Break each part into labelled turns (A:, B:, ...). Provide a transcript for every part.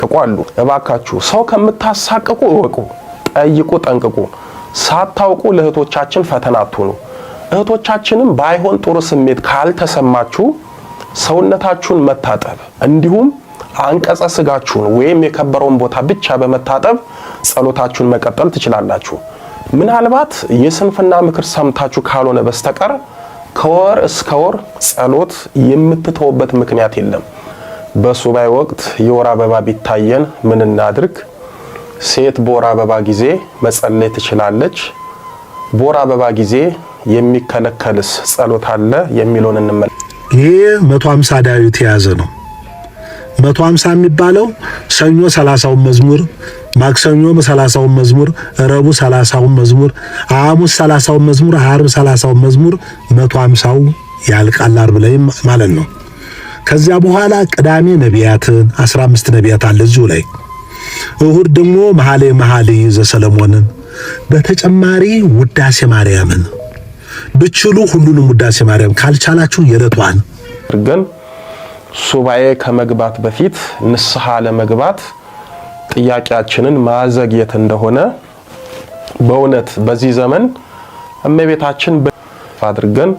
A: ተቋሉ እባካችሁ ሰው ከምታሳቀቁ እወቁ ጠይቁ ጠንቅቁ ሳታውቁ ለእህቶቻችን ፈተና አትሁኑ እህቶቻችንም ባይሆን ጥሩ ስሜት ካልተሰማችሁ ሰውነታችሁን መታጠብ እንዲሁም አንቀጸ ስጋችሁን ወይም የከበረውን ቦታ ብቻ በመታጠብ ጸሎታችሁን መቀጠል ትችላላችሁ ምናልባት የስንፍና ምክር ሰምታችሁ ካልሆነ በስተቀር ከወር እስከ ወር ጸሎት የምትተውበት ምክንያት የለም በሱባኤ ወቅት የወር አበባ ቢታየን ምን እናድርግ ሴት በወር አበባ ጊዜ መጸለይ ትችላለች በወር አበባ ጊዜ የሚከለከልስ ጸሎት አለ የሚሉን እንመል
B: ይሄ 150 ዳዊት የያዘ ነው 150 የሚባለው ሰኞ 30ው መዝሙር ማክሰኞ 30ው መዝሙር ረቡዕ 30ው መዝሙር ሐሙስ 30ው መዝሙር ዓርብ 30ው መዝሙር 150ው ያልቃል ዓርብ ላይ ማለት ነው ከዚያ በኋላ ቅዳሜ ነቢያትን 15 ነቢያት አለ እዚሁ ላይ እሁድ ደግሞ መኃልየ ዘሰሎሞንን በተጨማሪ ውዳሴ ማርያምን ብቻሉ ሁሉንም ውዳሴ ማርያም ካልቻላችሁ የለቷን
A: ግን ሱባኤ ከመግባት በፊት ንስሐ ለመግባት ጥያቄያችንን ማዘግየት እንደሆነ በእውነት በዚህ ዘመን እመቤታችን አድርገን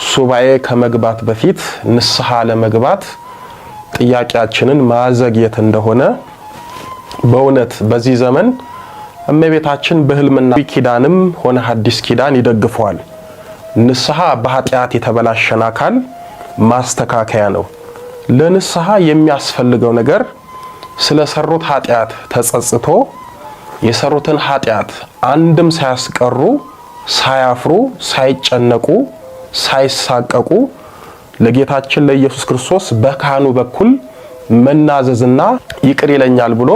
A: ሱባኤ ከመግባት በፊት ንስሐ ለመግባት ጥያቄያችንን ማዘግየት እንደሆነ በእውነት በዚህ ዘመን እመቤታችን በህልምና ኪዳንም ሆነ ሐዲስ ኪዳን ይደግፈዋል ንስሐ በኃጢአት የተበላሸና አካል ማስተካከያ ነው ለንስሐ የሚያስፈልገው ነገር ስለሰሩት ኃጢአት ተጸጽቶ የሰሩትን ኃጢአት አንድም ሳያስቀሩ ሳያፍሩ ሳይጨነቁ ሳይሳቀቁ ለጌታችን ለኢየሱስ ክርስቶስ በካህኑ በኩል መናዘዝና ይቅር ይለኛል ብሎ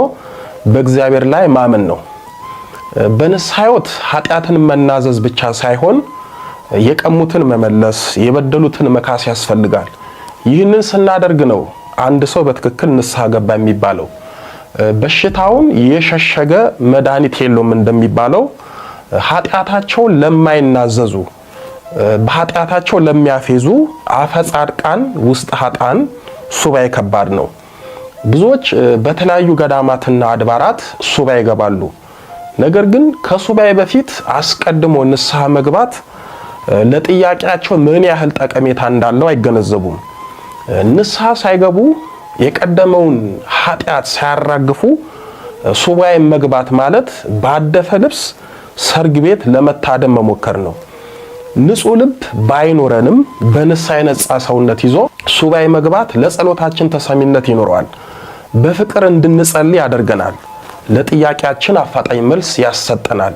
A: በእግዚአብሔር ላይ ማመን ነው በንስሐ ሕይወት ኃጢአትን መናዘዝ ብቻ ሳይሆን የቀሙትን መመለስ የበደሉትን መካስ ያስፈልጋል ይህንን ስናደርግ ነው አንድ ሰው በትክክል ንስሐ ገባ የሚባለው በሽታውን የሸሸገ መድኃኒት የለውም እንደሚባለው ኃጢአታቸው ለማይናዘዙ በኃጢአታቸው ለሚያፌዙ አፈጻድቃን ውስጥ ኃጣን ሱባኤ ከባድ ነው ብዙዎች በተለያዩ ገዳማትና አድባራት ሱባኤ ይገባሉ ነገር ግን ከሱባኤ በፊት አስቀድሞ ንስሐ መግባት ለጥያቄያቸው ምን ያህል ጠቀሜታ እንዳለው አይገነዘቡም ንስሐ ሳይገቡ የቀደመውን ኃጢአት ሳያራግፉ ሱባኤ መግባት ማለት ባደፈ ልብስ ሰርግ ቤት ለመታደም መሞከር ነው ንጹህ ልብ ባይኖረንም በንስሐ የነጻ ሰውነት ይዞ ሱባኤ መግባት ለጸሎታችን ተሰሚነት ይኖረዋል በፍቅር እንድንጸልይ ያደርገናል ለጥያቄያችን አፋጣኝ መልስ ያሰጠናል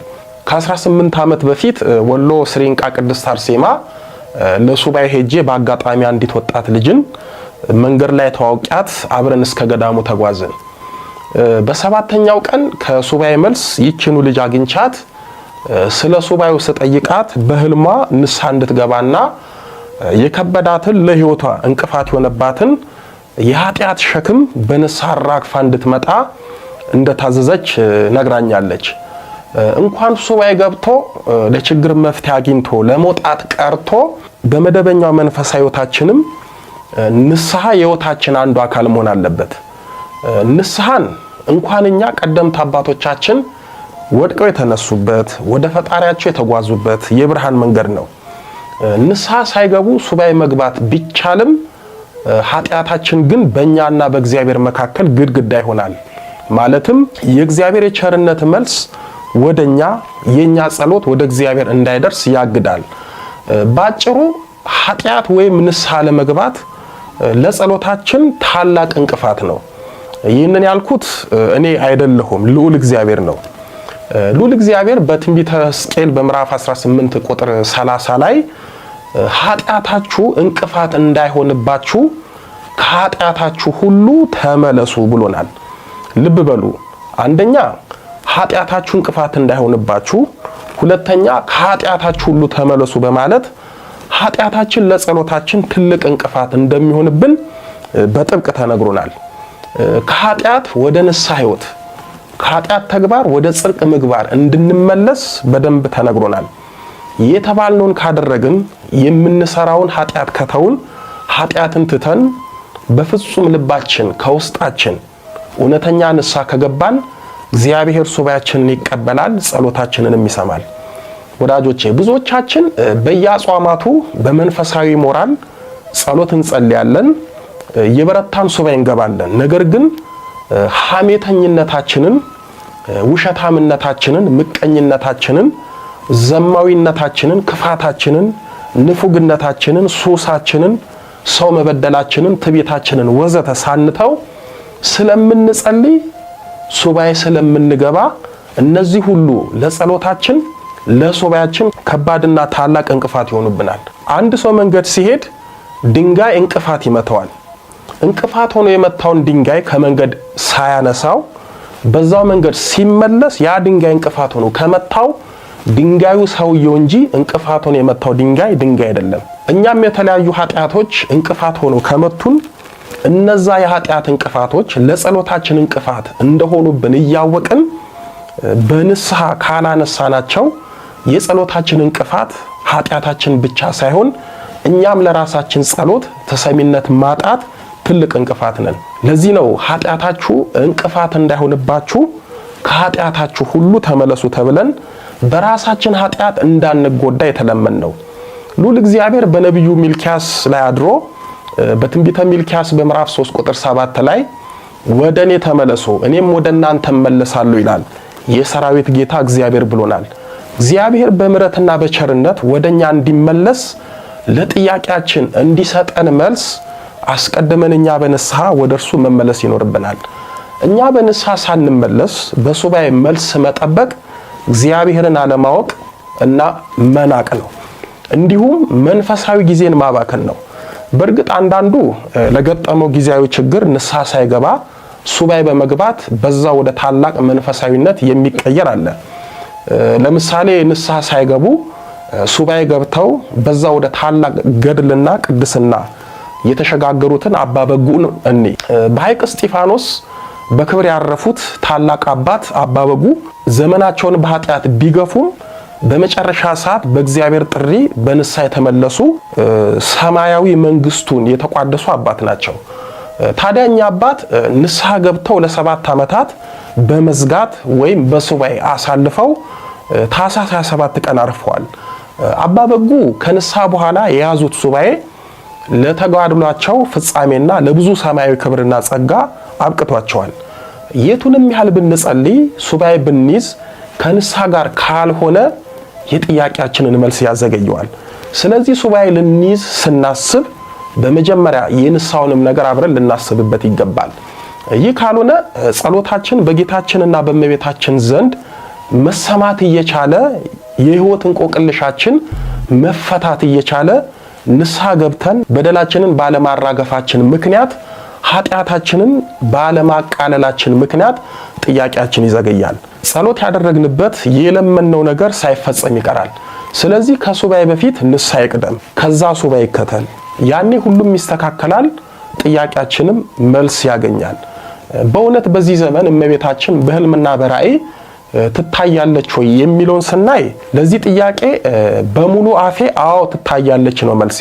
A: ከ18 ዓመት በፊት ወሎ ስሪንቃ ቅድስት አርሴማ ለሱባኤ ሄጄ በአጋጣሚ አንዲት ወጣት ልጅን መንገድ ላይ ተዋውቂያት አብረን እስከ ገዳሙ ተጓዝን በሰባተኛው ቀን ከሱባኤ መልስ ይችኑ ልጅ አግኝቻት ስለ ሱባኤው ስጠይቃት በህልሟ ንስሐ እንድትገባና የከበዳትን ለህይወቷ እንቅፋት የሆነባትን የኃጢአት ሸክም በንስሐ አራግፋ እንድትመጣ እንደታዘዘች ነግራኛለች እንኳን ሱባኤ ገብቶ ለችግር መፍትሄ አግኝቶ ለሞጣት ቀርቶ በመደበኛው መንፈሳዊ ህይወታችንም ንስሐ የህይወታችን አንዱ አካል መሆን አለበት ንስሐን እንኳንኛ ቀደምት አባቶቻችን ወድቀው የተነሱበት ወደ ፈጣሪያቸው የተጓዙበት የብርሃን መንገድ ነው ንስሐ ሳይገቡ ሱባኤ መግባት ቢቻልም ኃጢአታችን ግን በእኛና በእግዚአብሔር መካከል ግድግዳ ይሆናል ማለትም የእግዚአብሔር የቸርነት መልስ ወደኛ የኛ ጸሎት ወደ እግዚአብሔር እንዳይደርስ ያግዳል ባጭሩ ኃጢአት ወይም ንስሐ ለመግባት ለጸሎታችን ታላቅ እንቅፋት ነው ይህንን ያልኩት እኔ አይደለሁም ልዑል እግዚአብሔር ነው ልዑል እግዚአብሔር በትንቢተ ሕዝቅኤል በምዕራፍ 18 ቁጥር 30 ላይ ኃጢአታችሁ እንቅፋት እንዳይሆንባችሁ ከኃጢአታችሁ ሁሉ ተመለሱ ብሎናል ልብ በሉ አንደኛ ኃጢአታችሁ እንቅፋት እንዳይሆንባችሁ ሁለተኛ ከኃጢአታችሁ ሁሉ ተመለሱ በማለት ኃጢአታችን ለጸሎታችን ትልቅ እንቅፋት እንደሚሆንብን በጥብቅ ተነግሮናል ከኃጢአት ወደ ንስሐ ሕይወት ከኃጢአት ተግባር ወደ ጽድቅ ምግባር እንድንመለስ በደንብ ተነግሮናል የተባልነውን ካደረግን የምንሰራውን ኃጢአት ከተውን ኃጢአትን ትተን በፍጹም ልባችን ከውስጣችን እውነተኛ ንስሐ ከገባን እግዚአብሔር ሱባኤያችንን ይቀበላል፣ ጸሎታችንንም ይሰማል። ወዳጆቼ ብዙዎቻችን በየአጽዋማቱ በመንፈሳዊ ሞራል ጸሎት እንጸልያለን፣ የበረታን ሱባኤ እንገባለን። ነገር ግን ሐሜተኝነታችንን፣ ውሸታምነታችንን፣ ምቀኝነታችንን፣ ዘማዊነታችንን፣ ክፋታችንን፣ ንፉግነታችንን፣ ሱሳችንን፣ ሰው መበደላችንን፣ ትዕቢታችንን ወዘተ ሳንተው ስለምንጸልይ ሱባኤ ስለምንገባ እነዚህ ሁሉ ለጸሎታችን ለሱባኤያችን ከባድና ታላቅ እንቅፋት ይሆኑብናል። አንድ ሰው መንገድ ሲሄድ ድንጋይ እንቅፋት ይመታዋል። እንቅፋት ሆኖ የመታውን ድንጋይ ከመንገድ ሳያነሳው በዛው መንገድ ሲመለስ ያ ድንጋይ እንቅፋት ሆኖ ከመታው ድንጋዩ ሰውየው እንጂ እንቅፋት ሆኖ የመታው ድንጋይ አይደለም። እኛም የተለያዩ ኃጢአቶች እንቅፋት ሆኖ ከመቱን እነዛ የኃጢአት እንቅፋቶች ለጸሎታችን እንቅፋት እንደሆኑብን እያወቅን በንስሐ ካላነሳናቸው የጸሎታችን እንቅፋት ኃጢአታችን ብቻ ሳይሆን እኛም ለራሳችን ጸሎት ተሰሚነት ማጣት ትልቅ እንቅፋት ነን። ለዚህ ነው ኃጢአታችሁ እንቅፋት እንዳይሆንባችሁ ከኃጢአታችሁ ሁሉ ተመለሱ ተብለን በራሳችን ኃጢአት እንዳንጎዳ የተለመን ነው። ሉል እግዚአብሔር በነብዩ ሚልኪያስ ላይ አድሮ በትንቢተ ሚልኪያስ በምዕራፍ 3 ቁጥር 7 ላይ ወደኔ ተመለሱ እኔም ወደ እናንተ እመለሳለሁ ይላል የሰራዊት ጌታ እግዚአብሔር ብሎናል። እግዚአብሔር በምሕረትና በቸርነት ወደኛ እንዲመለስ ለጥያቄያችን እንዲሰጠን መልስ አስቀድመን እኛ በንስሐ ወደርሱ መመለስ ይኖርብናል። እኛ በንስሐ ሳንመለስ በሱባኤ መልስ መጠበቅ እግዚአብሔርን አለማወቅ እና መናቅ ነው። እንዲሁም መንፈሳዊ ጊዜን ማባከን ነው። በእርግጥ አንዳንዱ ለገጠመው ጊዜያዊ ችግር ንስሐ ሳይገባ ሱባኤ በመግባት በዛ ወደ ታላቅ መንፈሳዊነት የሚቀየር አለ። ለምሳሌ ንስሐ ሳይገቡ ሱባኤ ገብተው በዛ ወደ ታላቅ ገድልና ቅድስና የተሸጋገሩትን አባ በጉን እኔ በሐይቅ እስጢፋኖስ በክብር ያረፉት ታላቅ አባት አባ በጉ ዘመናቸውን በኃጢአት ቢገፉም በመጨረሻ ሰዓት በእግዚአብሔር ጥሪ በንስሐ የተመለሱ ሰማያዊ መንግስቱን የተቋደሱ አባት ናቸው። ታዲያኛ አባት ንስሐ ገብተው ለ7 ዓመታት በመዝጋት ወይም በሱባኤ አሳልፈው ታኅሳስ 27 ቀን አርፈዋል። አባ በጉ ከንስሐ በኋላ የያዙት ሱባኤ ለተጋድሏቸው ፍጻሜና ለብዙ ሰማያዊ ክብርና ጸጋ አብቅቷቸዋል። የቱንም ያህል ብንጸልይ ሱባኤ ብንይዝ ከንስሐ ጋር ካልሆነ የጥያቄያችንን መልስ ያዘገየዋል። ስለዚህ ሱባኤ ልንይዝ ስናስብ በመጀመሪያ የንስሐውንም ነገር አብረን ልናስብበት ይገባል። ይህ ካልሆነ ጸሎታችን በጌታችንና በእመቤታችን ዘንድ መሰማት እየቻለ የሕይወት እንቆቅልሻችን መፈታት እየቻለ ንስሐ ገብተን በደላችንን ባለማራገፋችን ምክንያት ኃጢአታችንን ባለማቃለላችን ምክንያት ጥያቄያችን ይዘገያል። ጸሎት ያደረግንበት የለመነው ነገር ሳይፈጸም ይቀራል። ስለዚህ ከሱባኤ በፊት ንስሐ ይቅደም፣ ከዛ ሱባኤ ይከተል። ያኔ ሁሉም ይስተካከላል፣ ጥያቄያችንም መልስ ያገኛል። በእውነት በዚህ ዘመን እመቤታችን በሕልምና በራእይ ትታያለች ወይ የሚለውን ስናይ ለዚህ ጥያቄ በሙሉ አፌ አዎ ትታያለች ነው መልሴ።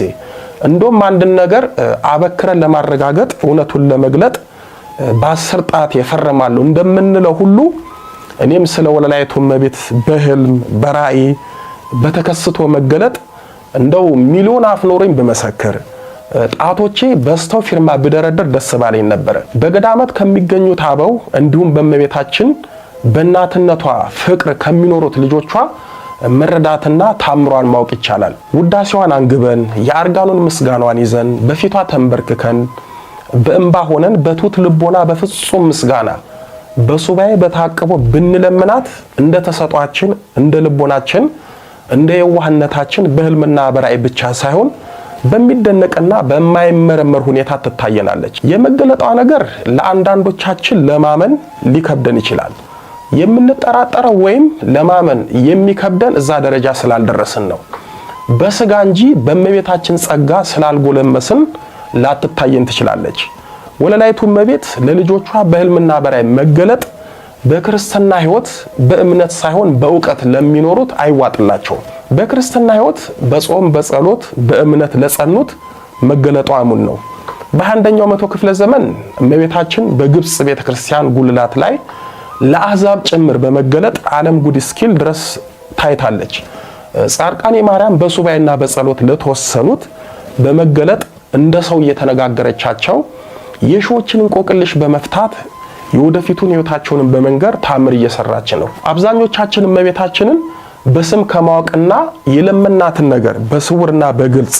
A: እንደውም አንድን ነገር አበክረን ለማረጋገጥ እውነቱን ለመግለጥ በ10 ጣት የፈረማለሁ እንደምንለው ሁሉ እኔም ስለ ወለላይቱ እመቤት በሕልም በራእይ በተከስቶ መገለጥ እንደው ሚሊዮን አፍ ኖሮኝ በመሰከር ጣቶቼ በስተው ፊርማ ብደረደር ደስ ባለኝ ነበር። በገዳማት ከሚገኙት አበው እንዲሁም በእመቤታችን በእናትነቷ ፍቅር ከሚኖሩት ልጆቿ መረዳትና ታምሯን ማወቅ ይቻላል። ውዳሴዋን አንግበን የአርጋኑን ምስጋናዋን ይዘን በፊቷ ተንበርክከን በእንባ ሆነን በትሑት ልቦና በፍጹም ምስጋና በሱባኤ በታቅቦ ብንለምናት እንደ ተሰጧችን እንደ ልቦናችን እንደ የዋህነታችን በሕልምና በራእይ ብቻ ሳይሆን በሚደነቅና በማይመረመር ሁኔታ ትታየናለች። የመገለጧ ነገር ለአንዳንዶቻችን ለማመን ሊከብደን ይችላል። የምንጠራጠረው ወይም ለማመን የሚከብደን እዛ ደረጃ ስላልደረስን ነው። በስጋ እንጂ በእመቤታችን ጸጋ ስላልጎለመስን ላትታየን ትችላለች። ወለላይቱ እመቤት ለልጆቿ በሕልምና በራእይ መገለጥ በክርስትና ሕይወት በእምነት ሳይሆን በእውቀት ለሚኖሩት አይዋጥላቸውም። በክርስትና ሕይወት በጾም በጸሎት በእምነት ለጸኑት መገለጧ እሙን ነው። በ21ኛው መቶ ክፍለ ዘመን እመቤታችን በግብጽ ቤተክርስቲያን ጉልላት ላይ ለአሕዛብ ጭምር በመገለጥ ዓለም ጉድ እስኪል ድረስ ታይታለች። ጻድቃኔ ማርያም በሱባኤና በጸሎት ለተወሰኑት በመገለጥ እንደ ሰው እየተነጋገረቻቸው የሺዎችን እንቆቅልሽ በመፍታት የወደፊቱን ሕይወታቸውን በመንገር ታምር እየሰራች ነው። አብዛኞቻችን እመቤታችንን በስም ከማወቅና የለመናትን ነገር በስውርና በግልጽ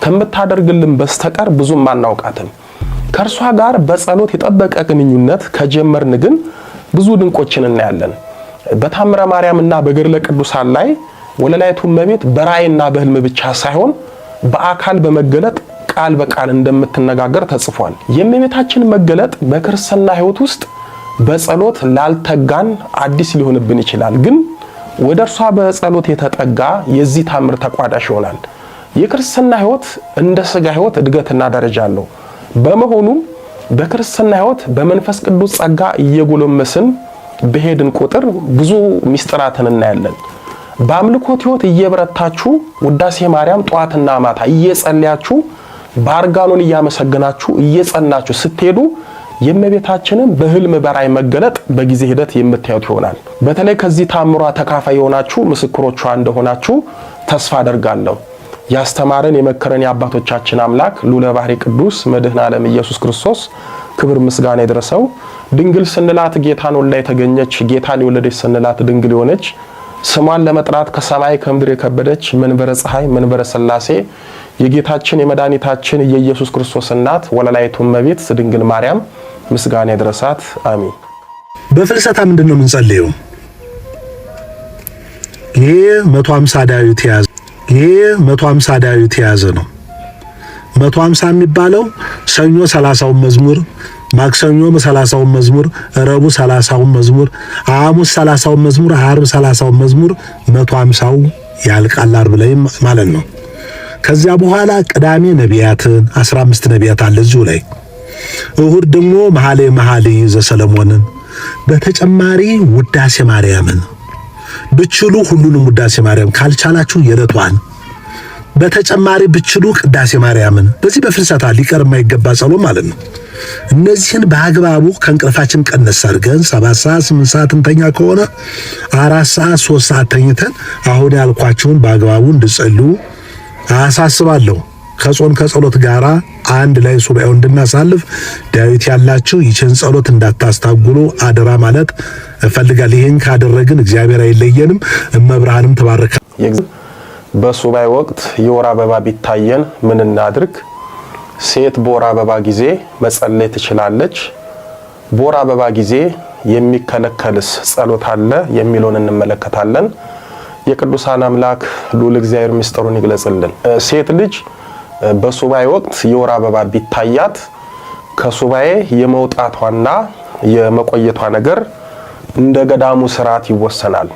A: ከምታደርግልን በስተቀር ብዙም አናውቃትም። ከእርሷ ጋር በጸሎት የጠበቀ ግንኙነት ከጀመርን ግን ብዙ ድንቆችን እናያለን። በታምረ ማርያምና በገድለ ቅዱሳን ላይ ወለላይቱ እመቤት በራእይና በህልም ብቻ ሳይሆን በአካል በመገለጥ ቃል በቃል እንደምትነጋገር ተጽፏል። የእመቤታችን መገለጥ በክርስትና ሕይወት ውስጥ በጸሎት ላልተጋን አዲስ ሊሆንብን ይችላል። ግን ወደ እርሷ በጸሎት የተጠጋ የዚህ ታምር ተቋዳሽ ይሆናል። የክርስትና ሕይወት እንደ ሥጋ ሕይወት እድገትና ደረጃ አለው። በመሆኑም በክርስትና ሕይወት በመንፈስ ቅዱስ ጸጋ እየጎለመስን በሄድን ቁጥር ብዙ ምስጢራትን እናያለን። በአምልኮት ሕይወት እየበረታችሁ ውዳሴ ማርያም ጧትና ማታ እየጸለያችሁ በአርጋኖን እያመሰገናችሁ እየጸናችሁ ስትሄዱ የእመቤታችንን በህልም በራእይ መገለጥ በጊዜ ሂደት የምታዩት ይሆናል። በተለይ ከዚህ ታምሯ ተካፋይ የሆናችሁ ምስክሮቿ እንደሆናችሁ ተስፋ አደርጋለሁ። ያስተማረን የመከረን የአባቶቻችን አምላክ ልዑለ ባሕሪ ቅዱስ መድኃኔ ዓለም ኢየሱስ ክርስቶስ ክብር ምስጋና ይድረሰው። ድንግል ስንላት ጌታን ወልዳ የተገኘች ጌታን የወለደች ስንላት ድንግል የሆነች ስሟን ለመጥራት ከሰማይ ከምድር የከበደች መንበረ ፀሐይ መንበረ ሥላሴ የጌታችን የመድኃኒታችን የኢየሱስ ክርስቶስ እናት ወለላይቱ እመቤት ድንግል ማርያም ምስጋና ይድረሳት። አሜን።
B: በፍልሰታ ምንድነው የምንጸልየው? ይሄ 150 ዳዊት የያዘ ነው። 150 የሚባለው ሰኞ 30ውን መዝሙር፣ ማክሰኞ 30ውን መዝሙር፣ ረቡዕ 30ውን መዝሙር፣ ሐሙስ 30ውን መዝሙር፣ ዓርብ 30ውን መዝሙር 150ው ያልቃል ዓርብ ላይ ማለት ነው። ከዚያ በኋላ ቅዳሜ ነቢያትን 15 ነቢያት አለ እዚሁ ላይ። እሁድ ደግሞ መኃልየ ዘሰሎሞንን፣ በተጨማሪ ውዳሴ ማርያምን ብችሉ ሁሉንም ውዳሴ ማርያም ካልቻላችሁ የዕለቷን በተጨማሪ ብችሉ ቅዳሴ ማርያምን በዚህ በፍልሰታ ሊቀር የማይገባ ጸሎት ማለት ነው። እነዚህን በአግባቡ ከእንቅልፋችን ቀነስ አድርገን 7 ሰዓት 8 ሰዓት እንተኛ ከሆነ 4 ሰዓት 3 ሰዓት ተኝተን አሁን ያልኳችሁን በአግባቡ እንድጸልዩ አሳስባለሁ። ከጾም ከጸሎት ጋራ አንድ ላይ ሱባኤው እንድናሳልፍ ዳዊት ያላችሁ ይችን ጸሎት እንዳታስታጉሉ አደራ ማለት እፈልጋለሁ። ይሄን ካደረግን እግዚአብሔር አይለየንም፣ እመብርሃንም ተባረከ።
A: በሱባኤ ወቅት የወር አበባ ቢታየን ምን እናድርግ? ሴት በወር አበባ ጊዜ መጸለይ ትችላለች? በወር አበባ ጊዜ የሚከለከልስ ጸሎት አለ የሚለውን እንመለከታለን። የቅዱሳን አምላክ ልዑል እግዚአብሔር ምስጢሩን ይግለጽልን። ሴት ልጅ በሱባኤ ወቅት የወር አበባ ቢታያት ከሱባኤ የመውጣቷና የመቆየቷ ነገር እንደ ገዳሙ ስርዓት ይወሰናል።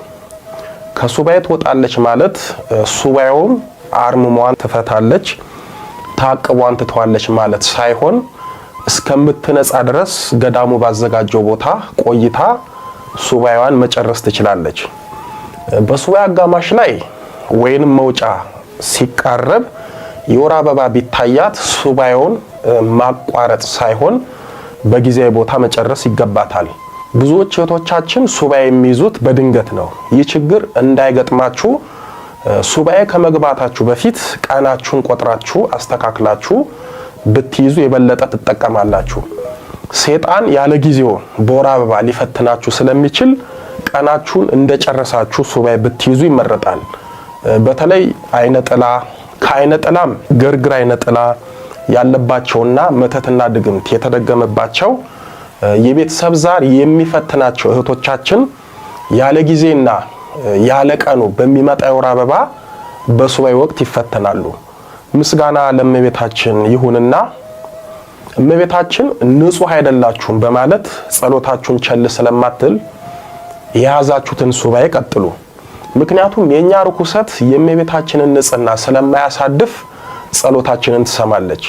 A: ከሱባኤ ትወጣለች ማለት ሱባኤውን አርምሟን ትፈታለች፣ ታቅቧን ትተዋለች ማለት ሳይሆን እስከምትነጻ ድረስ ገዳሙ ባዘጋጀው ቦታ ቆይታ ሱባኤዋን መጨረስ ትችላለች። በሱባኤ አጋማሽ ላይ ወይንም መውጫ ሲቃረብ የወር አበባ ቢታያት ሱባኤውን ማቋረጥ ሳይሆን በጊዜያዊ ቦታ መጨረስ ይገባታል። ብዙዎች እህቶቻችን ሱባኤ የሚይዙት በድንገት ነው። ይህ ችግር እንዳይገጥማችሁ ሱባኤ ከመግባታችሁ በፊት ቀናችሁን ቆጥራችሁ አስተካክላችሁ ብትይዙ የበለጠ ትጠቀማላችሁ። ሴጣን ያለ ጊዜው በወር አበባ ሊፈትናችሁ ስለሚችል ቀናችሁን እንደጨረሳችሁ ሱባኤ ብትይዙ ይመረጣል። በተለይ አይነ ጥላ ከአይነ ጥላም ግርግር አይነ ጥላ ያለባቸውና መተትና ድግምት የተደገመባቸው የቤተሰብ ዛር የሚፈትናቸው እህቶቻችን ያለ ጊዜና ያለ ቀኑ በሚመጣ የወር አበባ በሱባኤ ወቅት ይፈተናሉ። ምስጋና ለእመቤታችን ይሁንና እመቤታችን ንጹህ አይደላችሁም በማለት ጸሎታችሁን ቸል ስለማትል የያዛችሁትን ሱባኤ ቀጥሉ። ምክንያቱም የኛ ርኩሰት የእመቤታችንን ንጽህና ስለማያሳድፍ ጸሎታችንን ትሰማለች።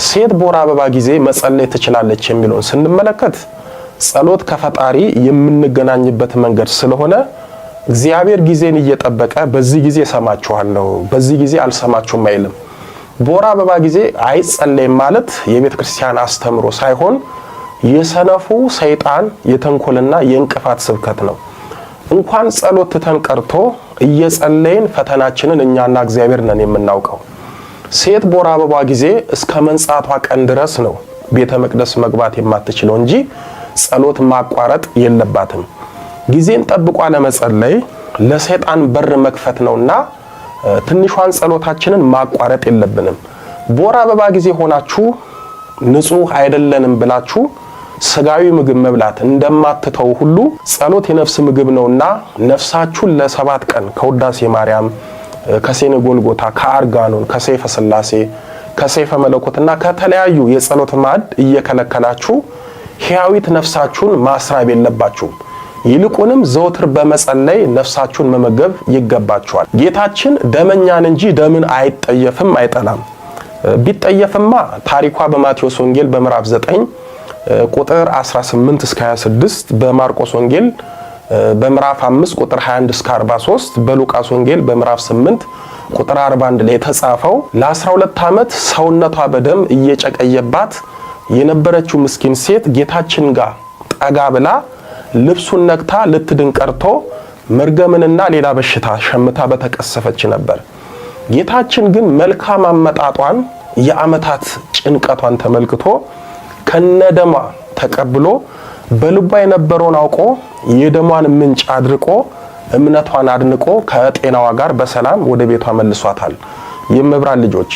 A: ሴት በወር አበባ ጊዜ መጸለይ ትችላለች የሚለውን ስንመለከት ጸሎት ከፈጣሪ የምንገናኝበት መንገድ ስለሆነ እግዚአብሔር ጊዜን እየጠበቀ በዚህ ጊዜ ሰማችኋለሁ፣ በዚህ ጊዜ አልሰማችሁም አይልም። በወር አበባ ጊዜ አይጸለይም ማለት የቤተ ክርስቲያን አስተምሮ ሳይሆን የሰነፉ ሰይጣን የተንኮልና የእንቅፋት ስብከት ነው። እንኳን ጸሎት ትተን ቀርቶ እየጸለይን ፈተናችንን እኛና እግዚአብሔር ነን የምናውቀው። ሴት በወር አበባ ጊዜ እስከ መንጻቷ ቀን ድረስ ነው ቤተ መቅደስ መግባት የማትችለው እንጂ ጸሎት ማቋረጥ የለባትም። ጊዜን ጠብቆ ለመጸለይ ለሰይጣን በር መክፈት ነውና ትንሿን ጸሎታችንን ማቋረጥ የለብንም። በወር አበባ ጊዜ ሆናችሁ ንጹህ አይደለንም ብላችሁ ስጋዊ ምግብ መብላት እንደማትተው ሁሉ ጸሎት የነፍስ ምግብ ነውና ነፍሳችሁን ለ7 ቀን ከውዳሴ ማርያም፣ ከሴነ ጎልጎታ፣ ከአርጋኖን፣ ከሰይፈ ሥላሴ፣ ከሰይፈ መለኮትና ከተለያዩ የጸሎት ማዕድ እየከለከላችሁ ሕያዊት ነፍሳችሁን ማስራብ የለባችሁም። ይልቁንም ዘወትር በመጸለይ ነፍሳችሁን መመገብ ይገባችኋል። ጌታችን ደመኛን እንጂ ደምን አይጠየፍም አይጠላም። ቢጠየፍማ ታሪኳ በማቴዎስ ወንጌል በምዕራፍ 9 ቁጥር 18 እስከ 26፣ በማርቆስ ወንጌል በምዕራፍ 5 ቁጥር 21 እስከ 43፣ በሉቃስ ወንጌል በምዕራፍ 8 ቁጥር 41 ላይ የተጻፈው ለ12 ዓመት ሰውነቷ በደም እየጨቀየባት የነበረችው ምስኪን ሴት ጌታችን ጋር ጠጋ ብላ ልብሱን ነክታ ልትድን ቀርቶ መርገምንና ሌላ በሽታ ሸምታ በተቀሰፈች ነበር። ጌታችን ግን መልካም አመጣጧን የዓመታት ጭንቀቷን ተመልክቶ ከነደሟ ተቀብሎ በልቧ የነበረውን አውቆ የደሟን ምንጭ አድርቆ እምነቷን አድንቆ ከጤናዋ ጋር በሰላም ወደ ቤቷ መልሷታል። የመብራን ልጆች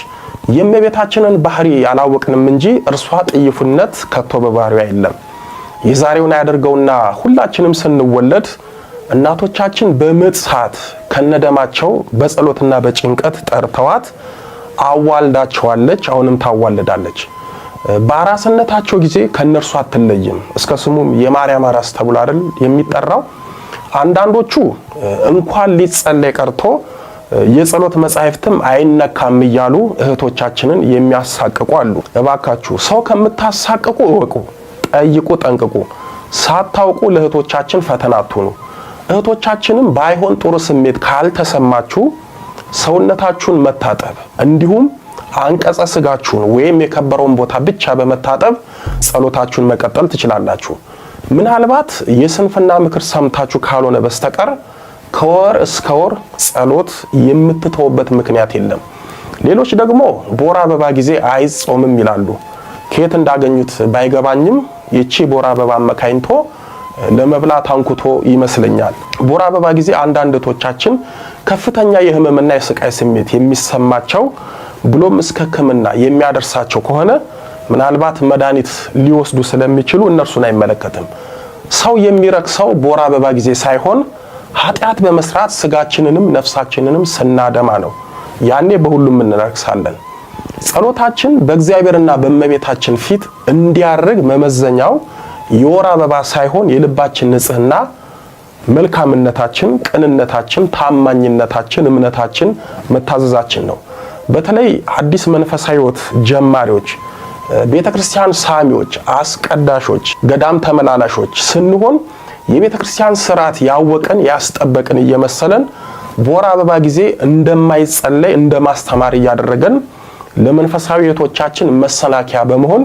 A: የእመቤታችንን ባህሪ ያላወቅንም እንጂ እርሷ ጥይፉነት ከቶ በባህሪዋ የለም። የዛሬውን ያደርገውና ሁላችንም ስንወለድ እናቶቻችን በምጥ ሰዓት ከነደማቸው በጸሎትና በጭንቀት ጠርተዋት አዋልዳቸዋለች። አሁንም ታዋልዳለች። በአራስነታቸው ጊዜ ከነርሱ አትለይም። እስከ ስሙም የማርያም አራስ ተብሎ አይደል የሚጠራው። አንዳንዶቹ እንኳን ሊጸለይ ቀርቶ የጸሎት መጻሕፍትም አይነካም እያሉ እህቶቻችንን የሚያሳቅቁ አሉ። እባካችሁ ሰው ከምታሳቅቁ እወቁ፣ ጠይቁ፣ ጠንቅቁ። ሳታውቁ ለእህቶቻችን ፈተና አትሁኑ። እህቶቻችንም ባይሆን ጥሩ ስሜት ካልተሰማችሁ ሰውነታችሁን መታጠብ እንዲሁም አንቀጸ ስጋችሁን ወይም የከበረውን ቦታ ብቻ በመታጠብ ጸሎታችሁን መቀጠል ትችላላችሁ። ምናልባት የስንፍና ምክር ሰምታችሁ ካልሆነ በስተቀር ከወር እስከ ወር ጸሎት የምትተውበት ምክንያት የለም። ሌሎች ደግሞ በወር አበባ ጊዜ አይጾምም ይላሉ። ከየት እንዳገኙት ባይገባኝም የቺ በወር አበባ አመካኝቶ ለመብላት አንኩቶ ይመስለኛል። በወር አበባ ጊዜ አንዳንድ እህቶቻችን ከፍተኛ የህመምና የስቃይ ስሜት የሚሰማቸው ብሎም እስከ ሕክምና የሚያደርሳቸው ከሆነ ምናልባት መድኃኒት ሊወስዱ ስለሚችሉ እነርሱን አይመለከትም። ሰው የሚረክሰው በወር አበባ ጊዜ ሳይሆን ኃጢአት በመስራት ስጋችንንም ነፍሳችንንም ስናደማ ነው። ያኔ በሁሉም እንረክሳለን። ጸሎታችን በእግዚአብሔርና በእመቤታችን ፊት እንዲያርግ መመዘኛው የወር አበባ ሳይሆን የልባችን ንጽህና፣ መልካምነታችን፣ ቅንነታችን፣ ታማኝነታችን፣ እምነታችን፣ መታዘዛችን ነው። በተለይ አዲስ መንፈሳዊ ሕይወት ጀማሪዎች፣ ቤተክርስቲያን ሳሚዎች፣ አስቀዳሾች፣ ገዳም ተመላላሾች ስንሆን የቤተክርስቲያን ስርዓት ያወቀን ያስጠበቅን እየመሰለን በወር አበባ ጊዜ እንደማይጸለይ እንደማስተማር እያደረገን ለመንፈሳዊ ሕይወቶቻችን መሰናከያ በመሆን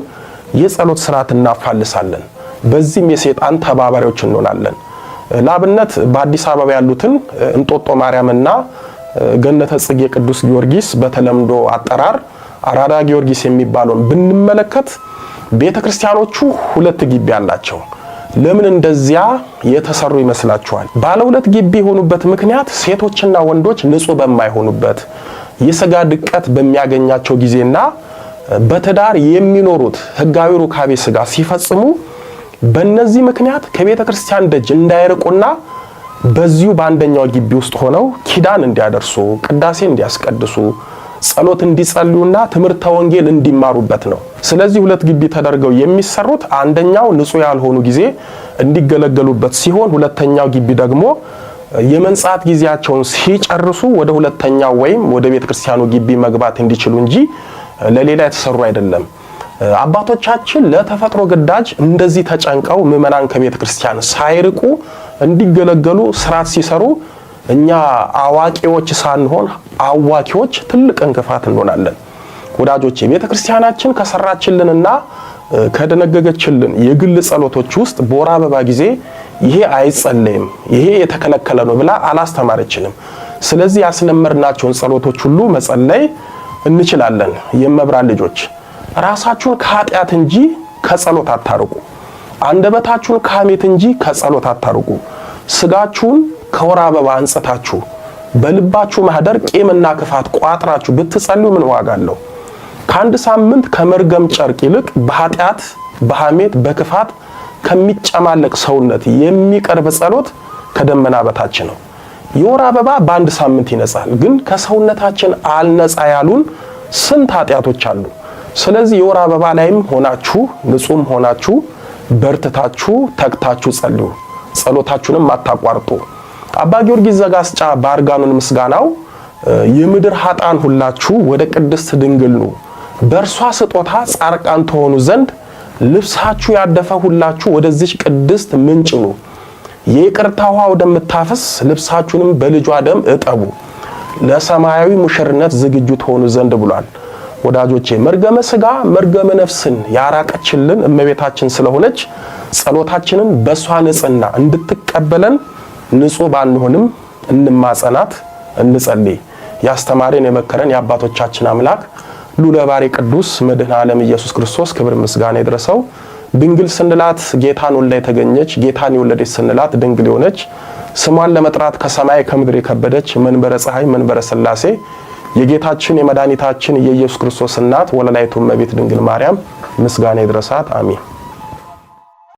A: የጸሎት ስርዓት እናፋልሳለን። በዚህም የሰይጣን ተባባሪዎች እንሆናለን። ለአብነት በአዲስ አበባ ያሉትን እንጦጦ ማርያምና ገነተ ጽጌ ቅዱስ ጊዮርጊስ በተለምዶ አጠራር አራዳ ጊዮርጊስ የሚባለውን ብንመለከት ቤተክርስቲያኖቹ 2 ግቢ አላቸው። ለምን እንደዚያ የተሰሩ ይመስላችኋል? ባለ 2 ግቢ የሆኑበት ምክንያት ሴቶችና ወንዶች ንጹህ በማይሆኑበት የሥጋ ድቀት በሚያገኛቸው ጊዜና በትዳር የሚኖሩት ሕጋዊ ሩካቤ ሥጋ ሲፈጽሙ በእነዚህ ምክንያት ከቤተ ክርስቲያን ደጅ እንዳይርቁና በዚሁ በአንደኛው ግቢ ውስጥ ሆነው ኪዳን እንዲያደርሱ፣ ቅዳሴ እንዲያስቀድሱ፣ ጸሎት እንዲጸልዩና ትምህርተ ወንጌል እንዲማሩበት ነው። ስለዚህ 2 ግቢ ተደርገው የሚሰሩት አንደኛው ንጹህ ያልሆኑ ጊዜ እንዲገለገሉበት ሲሆን፣ ሁለተኛው ግቢ ደግሞ የመንጻት ጊዜያቸውን ሲጨርሱ ወደ ሁለተኛው ወይም ወደ ቤተ ክርስቲያኑ ግቢ መግባት እንዲችሉ እንጂ ለሌላ የተሰሩ አይደለም። አባቶቻችን ለተፈጥሮ ግዳጅ እንደዚህ ተጨንቀው ምዕመናን ከቤተ ክርስቲያን ሳይርቁ እንዲገለገሉ ስርዓት ሲሰሩ እኛ አዋቂዎች ሳንሆን አዋቂዎች ትልቅ እንቅፋት እንሆናለን። ወዳጆቼ ቤተክርስቲያናችን ከሰራችልንና ከደነገገችልን የግል ጸሎቶች ውስጥ በወር አበባ ጊዜ ይሄ አይጸለይም፣ ይሄ የተከለከለ ነው ብላ አላስተማረችንም። ስለዚህ ያስለመድናቸውን ጸሎቶች ሁሉ መጸለይ እንችላለን። የመብራን ልጆች ራሳችሁን ከኃጢአት እንጂ ከጸሎት አታርቁ። አንደበታችሁን ከሐሜት እንጂ ከጸሎት አታርቁ። ስጋችሁን ከወር አበባ አንጽታችሁ በልባችሁ ማህደር ቂምና ክፋት ቋጥራችሁ ብትጸልዩ ምን ዋጋ አለው? ከአንድ ሳምንት ከመርገም ጨርቅ ይልቅ በኃጢአት በሐሜት በክፋት ከሚጨማለቅ ሰውነት የሚቀርብ ጸሎት ከደመና በታች ነው። የወር አበባ በአንድ ሳምንት ይነጻል፣ ግን ከሰውነታችን አልነጻ ያሉን ስንት ኃጢአቶች አሉ። ስለዚህ የወር አበባ ላይም ሆናችሁ ንጹም ሆናችሁ በርትታችሁ ተግታችሁ ጸልዩ፣ ጸሎታችሁንም አታቋርጡ። አባ ጊዮርጊስ ዘጋስጫ በአርጋኑን ምስጋናው የምድር ኃጣን ሁላችሁ ወደ ቅድስት ድንግል ኑ፣ በእርሷ ስጦታ ጻርቃን ተሆኑ ዘንድ ልብሳችሁ ያደፈ ሁላችሁ ወደዚች ቅድስት ምንጭ ኑ፣ የይቅርታ ውሃ ወደምታፈስ ልብሳችሁንም በልጇ ደም እጠቡ፣ ለሰማያዊ ሙሽርነት ዝግጁ ተሆኑ ዘንድ ብሏል። ወዳጆቼ መርገመ ሥጋ መርገመ ነፍስን ያራቀችልን እመቤታችን ስለሆነች ጸሎታችንን በሷ ንጽህና እንድትቀበለን ንጹህ ባንሆንም እንማጸናት፣ እንጸልይ። ያስተማረን የመከረን የአባቶቻችን አምላክ ልዑለ ባሕርይ ቅዱስ መድኃኔ ዓለም ኢየሱስ ክርስቶስ ክብር ምስጋና ይድረሰው። ድንግል ስንላት ጌታን ወልዳ የተገኘች ጌታን የወለደች ስንላት ድንግል የሆነች ስሟን ለመጥራት ከሰማይ ከምድር የከበደች መንበረ ፀሐይ መንበረ ሥላሴ የጌታችን የመድኃኒታችን የኢየሱስ ክርስቶስ እናት ወለላይቱ እመቤት ድንግል ማርያም ምስጋና ይድረሳት። አሜን።